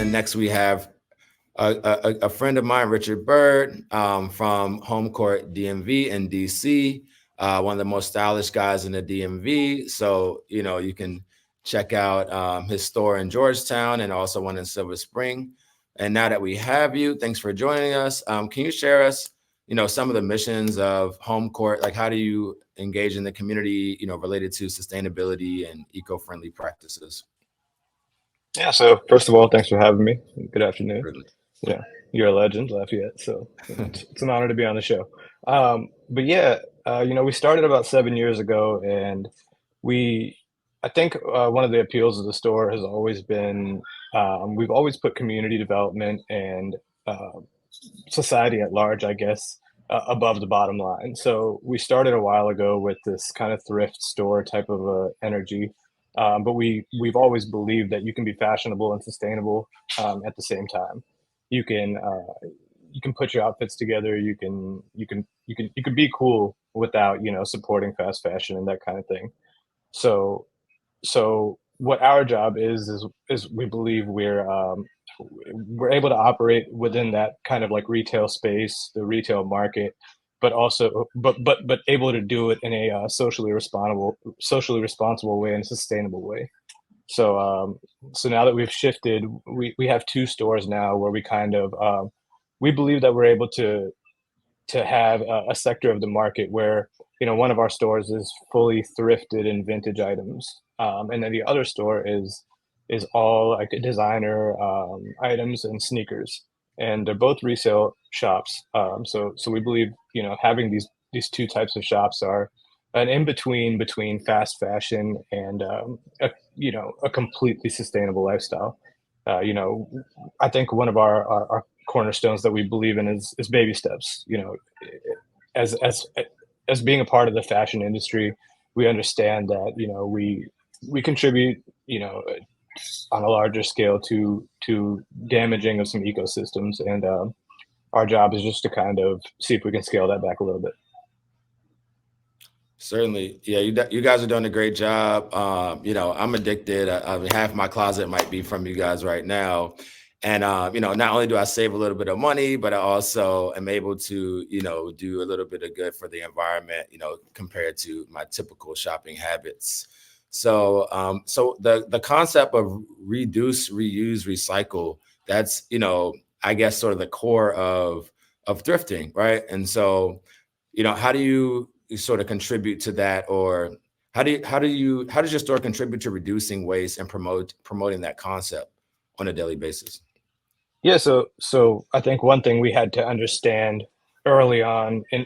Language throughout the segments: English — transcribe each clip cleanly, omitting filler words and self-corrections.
And next we have a friend of mine, Richard Bird, from Home Court DMV in DC, one of the most stylish guys in the DMV. So, you can check out his store in Georgetown and also one in Silver Spring. And now that we have you, thanks for joining us. Can you share us, some of the missions of Home Court? Like, how do you engage in the community, related to sustainability and eco-friendly practices? Yeah, so first of all, thanks for having me. Good afternoon. Yeah, you're a legend, Lafayette, so it's an honor to be on the show. But yeah, we started about 7 years ago, and we, I think one of the appeals of the store has always been we've always put community development and uh, society at large, I guess, above the bottom line. So we started a while ago with this kind of thrift store type of energy, but we've always believed that you can be fashionable and sustainable at the same time. You can you can put your outfits together. You can be cool without supporting fast fashion and that kind of thing. So so what our job is we believe we're able to operate within that kind of like retail space, the retail market, but also but able to do it in a socially responsible way and sustainable way. So now that we've shifted, we have two stores now where we kind of we believe that we're able to have a sector of the market where one of our stores is fully thrifted in vintage items, and then the other store is all like designer items and sneakers, and they're both resale shops. So we believe having these two types of shops are an in between fast fashion and a completely sustainable lifestyle. Uh, you know, I think one of our cornerstones that we believe in is baby steps. As as as being a part of the fashion industry, we understand that we contribute on a larger scale to damaging of some ecosystems, and our job is just to kind of see if we can scale that back a little bit. Certainly. Yeah, you guys are doing a great job. I'm addicted. I mean, half my closet might be from you guys right now. And, not only do I save a little bit of money, but I also am able to, do a little bit of good for the environment, compared to my typical shopping habits. So the concept of reduce, reuse, recycle, that's, I guess sort of the core of thrifting, right? And so, how do you sort of contribute to that, or how does your store contribute to reducing waste and promoting that concept on a daily basis? Yeah, so I think one thing we had to understand early on, and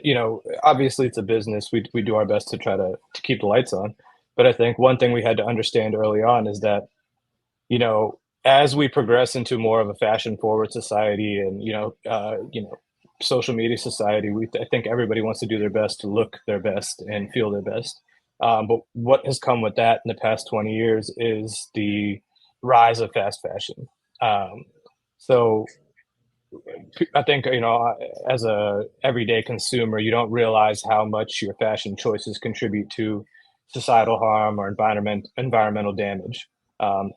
obviously it's a business. We do our best to try to keep the lights on, but I think one thing we had to understand early on is that as we progress into more of a fashion forward society and social media society, I think everybody wants to do their best to look their best and feel their best. But what has come with that in the past 20 years is the rise of fast fashion. Um, so I think as a everyday consumer, you don't realize how much your fashion choices contribute to societal harm or environmental damage.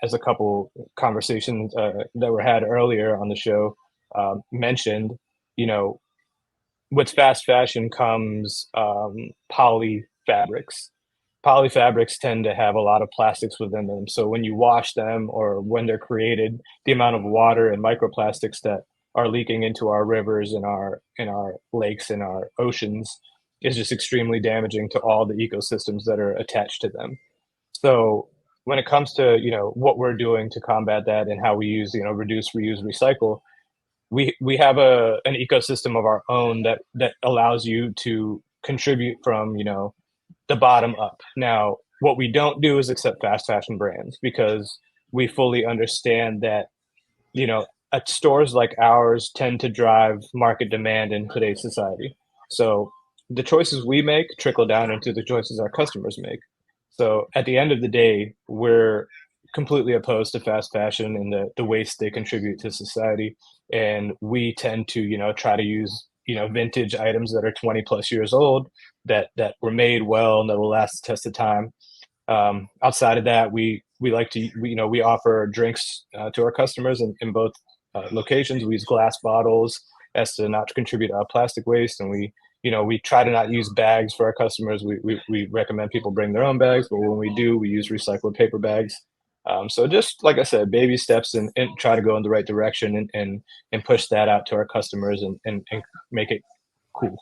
As a couple conversations that were had earlier on the show mentioned, you know, with fast fashion comes poly fabrics. Poly fabrics tend to have a lot of plastics within them. So when you wash them or when they're created, the amount of water and microplastics that are leaking into our rivers and our lakes and our oceans is just extremely damaging to all the ecosystems that are attached to them. So when it comes to what we're doing to combat that and how we use reduce, reuse, recycle, we have an ecosystem of our own that allows you to contribute from the bottom up. Now, what we don't do is accept fast fashion brands because we fully understand that stores like ours tend to drive market demand in today's society. So the choices we make trickle down into the choices our customers make. So at the end of the day, we're completely opposed to fast fashion and the waste they contribute to society. And we tend to, try to use, vintage items that are 20 plus years old that were made well and that will last the test of time. Outside of that, we like to we offer drinks to our customers in both locations. We use glass bottles as to not to contribute plastic waste, and we try to not use bags for our customers. We recommend people bring their own bags, but when we do, we use recycled paper bags. So just like I said, baby steps and try to go in the right direction and push that out to our customers and make it cool.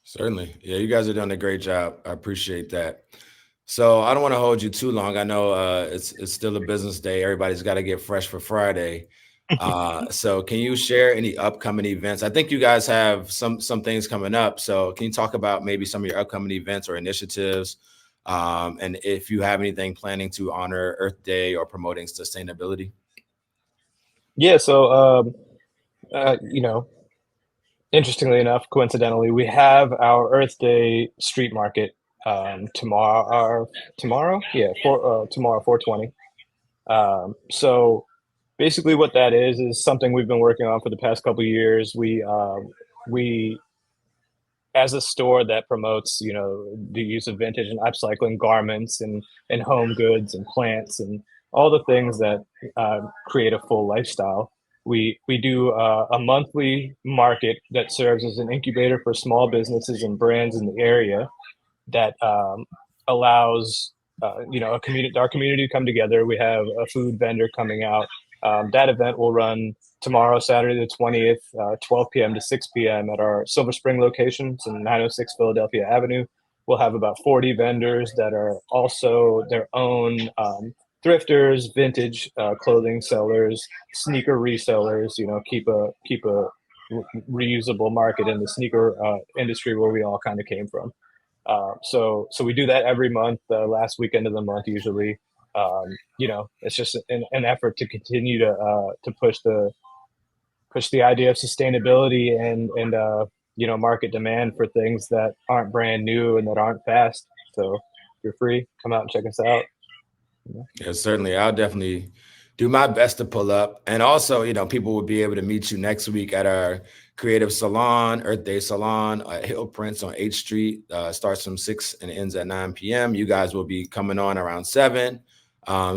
Certainly. Yeah, you guys are doing a great job. I appreciate that. So I don't want to hold you too long. I know it's still a business day. Everybody's got to get fresh for Friday. So can you share any upcoming events? I think you guys have some things coming up. So can you talk about maybe some of your upcoming events or initiatives? And if you have anything planning to honor Earth Day or promoting sustainability? Yeah. So interestingly enough, coincidentally, we have our Earth Day street market tomorrow. Yeah, tomorrow, 420. So basically, what that is something we've been working on for the past couple of years. We as a store that promotes the use of vintage and upcycling garments and home goods and plants and all the things that create a full lifestyle. We do a monthly market that serves as an incubator for small businesses and brands in the area that allows our community to come together. We have a food vendor coming out. That event will run tomorrow, Saturday the 20th, 12 p.m. to 6 p.m. at our Silver Spring locations in 906 Philadelphia Avenue. We'll have about 40 vendors that are also their own thrifters, vintage clothing sellers, sneaker resellers. Keep a reusable market in the sneaker industry where we all kind of came from. So we do that every month, last weekend of the month usually. It's just an effort to continue to push the idea of sustainability and market demand for things that aren't brand new and that aren't fast. So if you're free, come out and check us out. Yeah, certainly. I'll definitely do my best to pull up. And also, people will be able to meet you next week at our creative salon, Earth Day Salon at Hill Prince on 8th Street. Starts from 6 and ends at 9 p.m. You guys will be coming on around 7.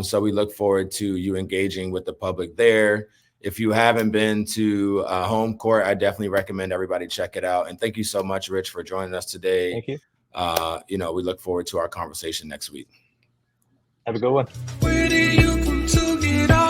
So we look forward to you engaging with the public there. If you haven't been to Home Court, I definitely recommend everybody check it out. And thank you so much, Rich, for joining us today. Thank you. We look forward to our conversation next week. Have a good one. Where did you come to get off?